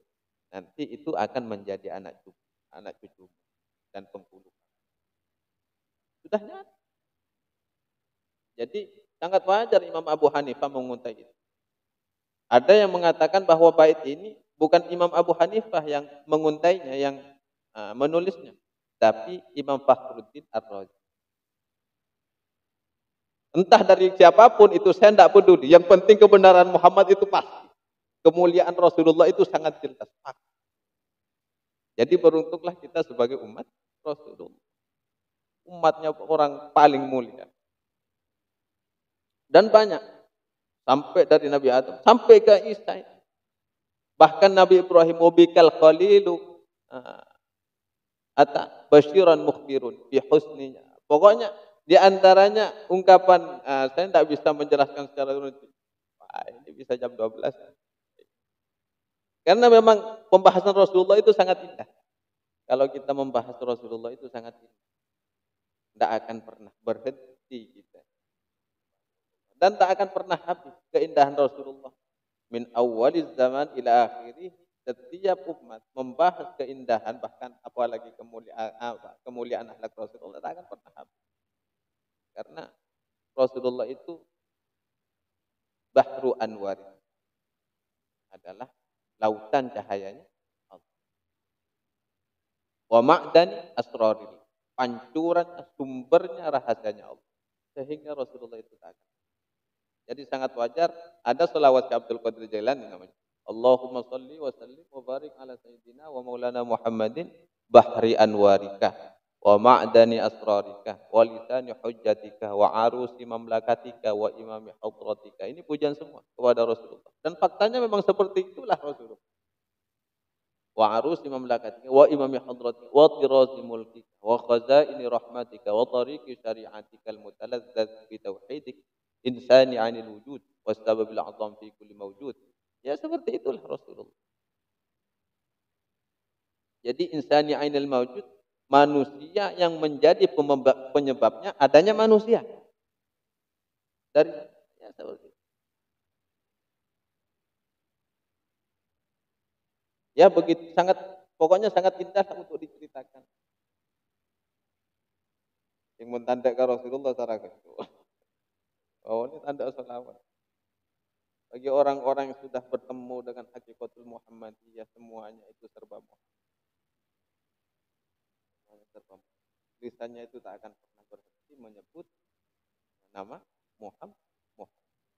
Nanti itu akan menjadi anak cucu dan penghulu. Sudah nyata. Jadi sangat wajar Imam Abu Hanifah menguntai itu. Ada yang mengatakan bahwa bait ini bukan Imam Abu Hanifah yang menguntainya, yang menulisnya, tapi Imam Fakhruddin Ar-Razi. Entah dari siapapun itu, saya tidak peduli. Yang penting kebenaran Muhammad itu pasti. Kemuliaan Rasulullah itu sangat jelas. Jadi beruntunglah kita sebagai umat Rasulullah. Umatnya orang paling mulia. Dan banyak. Sampai dari Nabi Adam, sampai ke Isa. Bahkan Nabi Ibrahim, wabikal khalilu ata basyiran mukhbirun bi husninya. Pokoknya di antaranya ungkapan saya tidak bisa menjelaskan secara rinci. Ini bisa jam 12. Karena memang pembahasan Rasulullah itu sangat indah. Kalau kita membahas Rasulullah itu sangat indah. Tidak akan pernah berhenti kita. Dan tak akan pernah habis keindahan Rasulullah. Min awwaliz zaman ila akhirih, setiap umat membahas keindahan, bahkan apalagi kemuliaan akhlak Rasulullah, tak akan pernah habis. Karena Rasulullah itu bahru anwar, adalah lautan cahayanya Allah. Wa ma'dani asraril, pancuran sumbernya rahasianya Allah. Sehingga Rasulullah itu tak akan. Jadi sangat wajar ada selawat Abdul Qadir Jailani namanya. Allahumma salli wa sallim wa barik ala sayyidina wa maulana Muhammadin bahri anwarika wa ma'dani asrarika wa lisani hujjatika wa arusi mamlakatika wa imami hadratika. Ini pujian semua kepada Rasulullah. Dan faktanya memang seperti itulah Rasulullah. Wa arusi mamlakatika wa imami hadratika wa tirazi mulkika wa khazaini rahmatika wa tariqi syari'atikal mutalazzaz bi tauhidik insani 'anil wujud wasababil 'azam fi kulli mawjud. Ya seperti itulah Rasulullah. Jadi insani 'ainil mawjud, manusia yang menjadi penyebabnya adanya manusia. Dari ya seperti itu. Ya begitu sangat, pokoknya sangat indah untuk diceritakan. Yang mentandakan Rasulullah secara keseluruhan. Oh, ini tanda selawat. Bagi orang-orang yang sudah bertemu dengan hakikatul Muhammadiyah, semuanya itu serba Muhammad. Lisannya itu tak akan pernah berhenti menyebut nama Muhammad.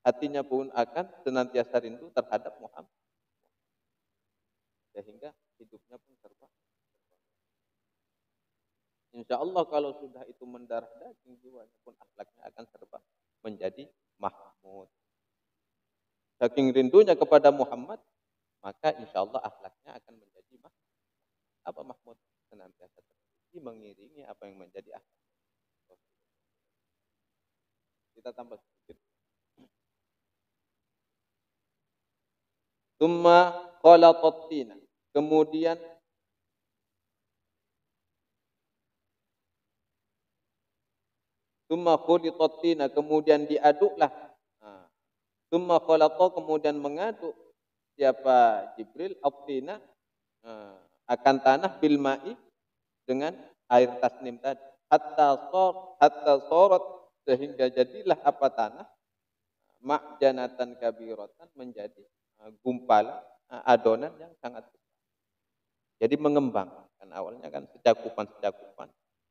Hatinya pun akan senantiasa rindu terhadap Muhammad. Sehingga hidupnya pun serba. Insya Allah kalau sudah itu mendarah daging, jiwanya pun akhlaknya akan serba menjadi mahmud. Saking rindunya kepada Muhammad, maka insya Allah akhlaknya akan menjadi mahmud, senantiasa terpuji mengiringi apa yang menjadi akhlak. Kita tambah sedikit. Tsumma khalatat tina. Kemudian tsumma khulitat tina, kemudian diaduklah. Tsumma khalata, kemudian mengaduk siapa Jibril at-tina, akan tanah bil ma'i, dengan air tasnim tadi, hatta sorat, sehingga jadilah apa tanah ma'janatan kabiratan, menjadi gumpalan adonan yang sangat besar. Jadi mengembang. Kan awalnya kan secakupan.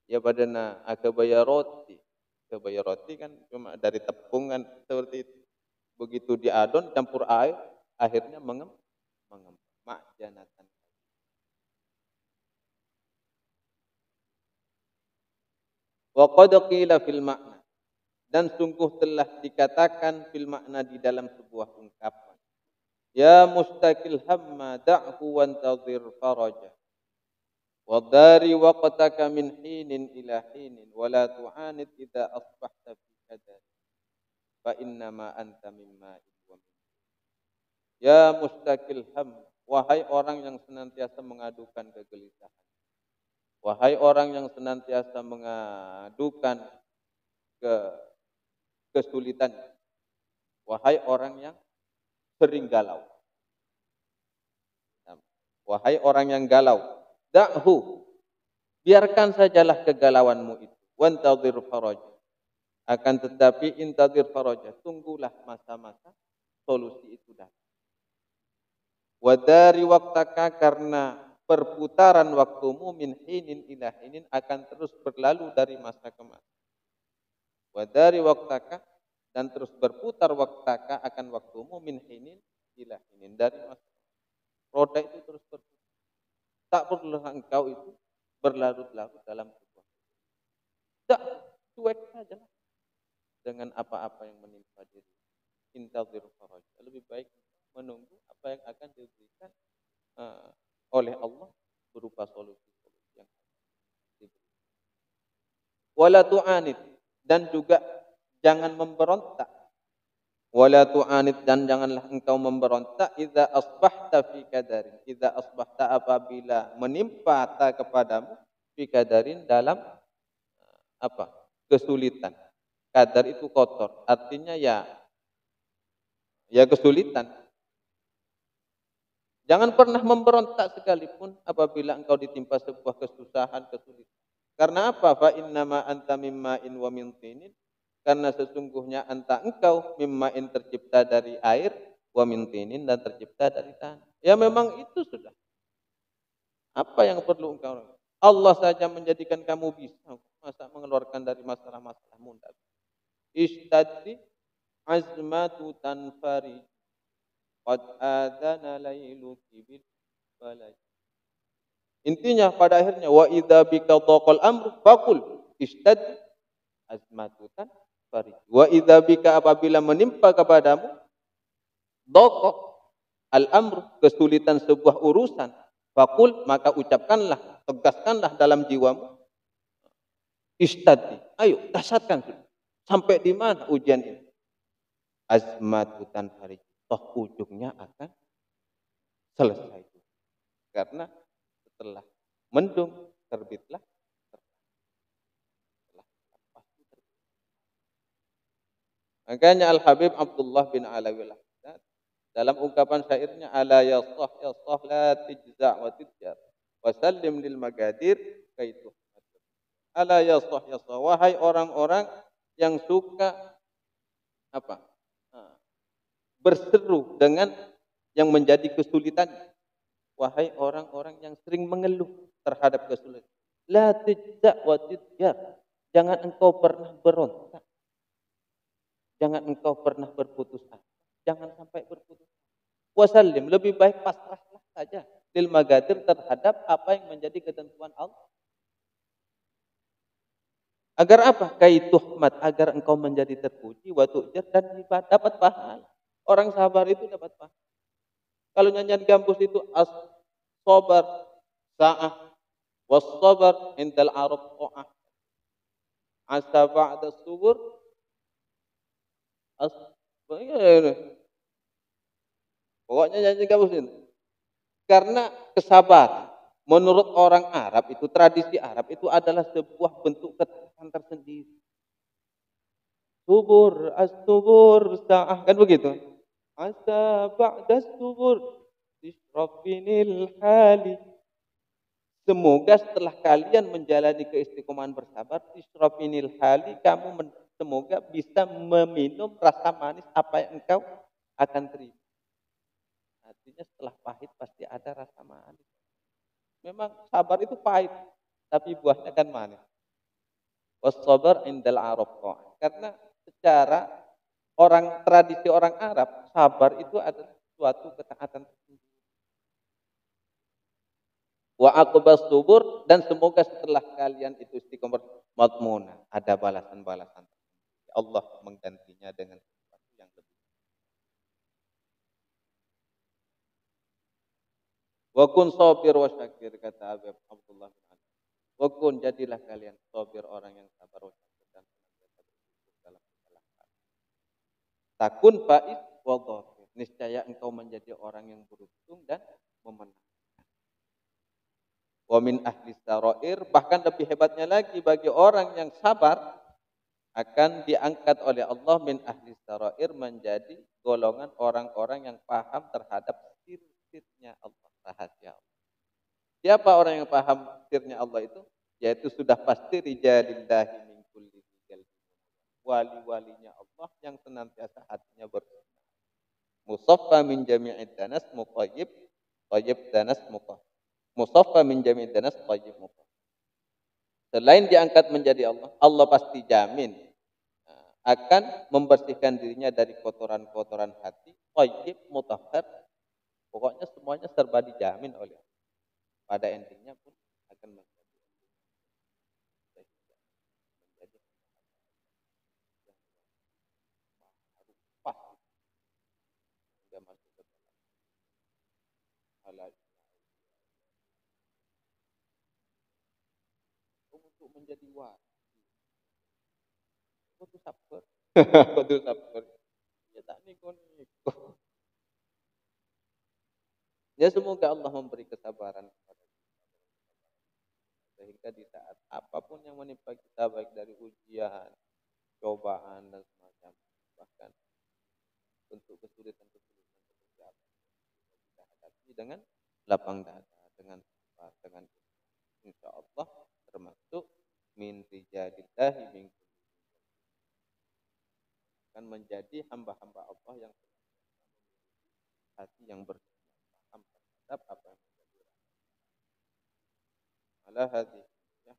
Ya badana akabaya roti. Akabaya roti kan cuma dari tepung kan seperti itu. Begitu diadon campur air, akhirnya mengembang. Ma'janatan. Wa qad qila fil makna, dan sungguh telah dikatakan fil makna, di dalam sebuah ungkapan. Ya mustaqil hamma da'hu wantazir faraja wa dari waqtaka min hinin ila hinin wa la tu'anid idza asbahta fi kadar fa innama anta mimma wa min. Ya mustaqil ham, wahai orang yang senantiasa mengadukan kegelisahan, wahai orang yang senantiasa mengadukan ke kesulitan. Wahai orang yang sering galau. Wahai orang yang galau, da'hu, biarkan sajalah kegalauanmu itu. Wantadhir faraj. Akan tetapi intadhir faraj, tunggulah masa-masa solusi itu datang. Wadari waktaka, karena perputaran waktumu min hinin ila hinin akan terus berlalu dari masa ke masa. Wadari waktaka, dan terus berputar waktaka akan waktumu min hinin ila hinin, dari masa. Roda itu terus berputar. Tak perlu engkau itu berlarut-larut dalam sebuah. Tak, cuek saja dengan apa-apa yang menimpa diri. Intadhir faraj. Lebih baik menunggu apa yang akan diberikan oleh Allah berupa solusi-solusi yang diberikan. Wala tu'anid, dan juga jangan memberontak. Wala tu'anid, dan janganlah engkau memberontak idza asbahta fi kadarin. Idza asbahta, apabila menimpa kepadamu fi kadarin, dalam apa? Kesulitan. Kadar itu kotor, artinya ya kesulitan. Jangan pernah memberontak sekalipun apabila engkau ditimpa sebuah kesusahan, kesulitan. Karena apa? Fa innama anta mimma'in wa min tinin. Karena sesungguhnya anta engkau mimma'in, tercipta dari air, wa min tinin, dan tercipta dari tanah. Ya memang itu sudah. Apa yang perlu engkau? Allah saja menjadikan kamu bisa. Masa mengeluarkan dari masalah-masalah munda. Ishtaddi azmatu tanfari. Qad adana layluki bil balaj. Intinya pada akhirnya wa idza bika dhaqal amru faqul ishtad azmatutan farij. Wa idza bika, apabila menimpa kepadamu dhaqa al amru, kesulitan sebuah urusan, faqul, maka ucapkanlah, tegaskanlah dalam jiwamu, ishtad, ayo dahsyatkan sampai di mana ujian ini. Azmatutan farij, toh ujungnya akan selesai. Karena setelah mendung terbitlah terang. Makanya Al-Habib Abdullah bin Alawi al-Haddad dalam ungkapan syairnya, ala ya sah la tijza' wa tijjar wa sallim lil magadir kaitu. Ala ya sah, wahai orang-orang yang suka apa? Berseru dengan yang menjadi kesulitan. Wahai orang-orang yang sering mengeluh terhadap kesulitan. La tijza' wa tijjar. Jangan engkau pernah berontak. Jangan engkau pernah berputus asa. Jangan sampai berputus asa. Wasallim, lebih baik pasrahlah saja lil magadir, terhadap apa yang menjadi ketentuan Allah. Agar apa? Kai tuhmat, agar engkau menjadi terpuji, wa tu'jar, dan dapat pahala. Orang sabar itu dapat pahala. Kalau nyanyian kampus itu as-sabar sa'ah was-sabar indal arab qa'ah. Asa ba'da subur pokoknya nyanyian kampus itu. Karena kesabaran menurut orang Arab itu, tradisi Arab itu adalah sebuah bentuk ketaatan tersendiri. Subur, as-subur sa'ah, kan begitu. Asa ba'da subur disrafinil hali. Semoga setelah kalian menjalani keistiqomahan bersabar, disrafinil hali, kamu semoga bisa meminum rasa manis apa yang engkau akan terima. Artinya setelah pahit pasti ada rasa manis. Memang sabar itu pahit, tapi buahnya kan manis. Was-sabar indal arab. Karena secara tradisi orang Arab, sabar itu adalah suatu ketaatan tersendiri. Wa aqbas subur, dan semoga setelah kalian itu istiqomah madmuna, ada balasan-balasan. Allah menggantinya dengan sesuatu yang lebih. Wa kun sabir wa syakir, kata Habib Abdullah bin Ali. Wa kun, jadilah kalian sabir, orang yang sabar, wa syakir, dan senantiasa bersyukur dalam segala hal. Takun faiz wa dhafir, niscaya engkau menjadi orang yang beruntung dan memenang. Wa min ahli sarair, bahkan lebih hebatnya lagi bagi orang yang sabar, akan diangkat oleh Allah min ahli sarair menjadi golongan orang-orang yang paham terhadap sir-sirnya Allah, rahasia Allah. Siapa orang yang paham sirnya Allah itu? Yaitu sudah pasti rijalillahi min kulli rijal. Wali-walinya Allah yang senantiasa hatinya bersih. Musaffa min jami'id danas muqayyib, qayyib danas muqayyib. Musaffa min jami'id danas qayyib muqayyib. Selain diangkat menjadi Allah, Allah pasti jamin akan membersihkan dirinya dari kotoran-kotoran hati, qayyib mutahhar. Pokoknya semuanya serba dijamin oleh Allah. Pada endingnya pun akan menjadi pas hingga masuk ke dalam halal. Untuk menjadi wali, kudu sabar. Kudu sabar. Ya tak niko-niko. Ya semoga Allah memberi kesabaran kepada kita. Sehingga di saat apapun yang menimpa kita, baik dari ujian, cobaan, dan semacam, bahkan bentuk kesulitan-kesulitan seperti apa, kita hadapi dengan lapang dada, dengan sabar, dengan insya Allah termasuk min rijalillahi min kulli akan menjadi hamba-hamba Allah yang hati yang bersih, paham terhadap apa yang menjadi ala hadhihi ya.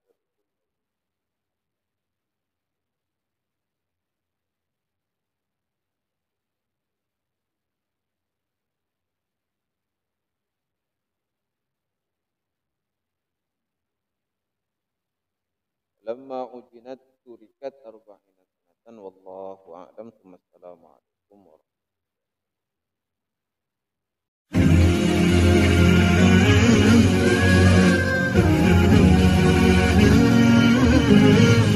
Lamma ujinat turikat arba'ina sanatan wallahu a'lam. Assalamualaikum warahmatullahi Thank you.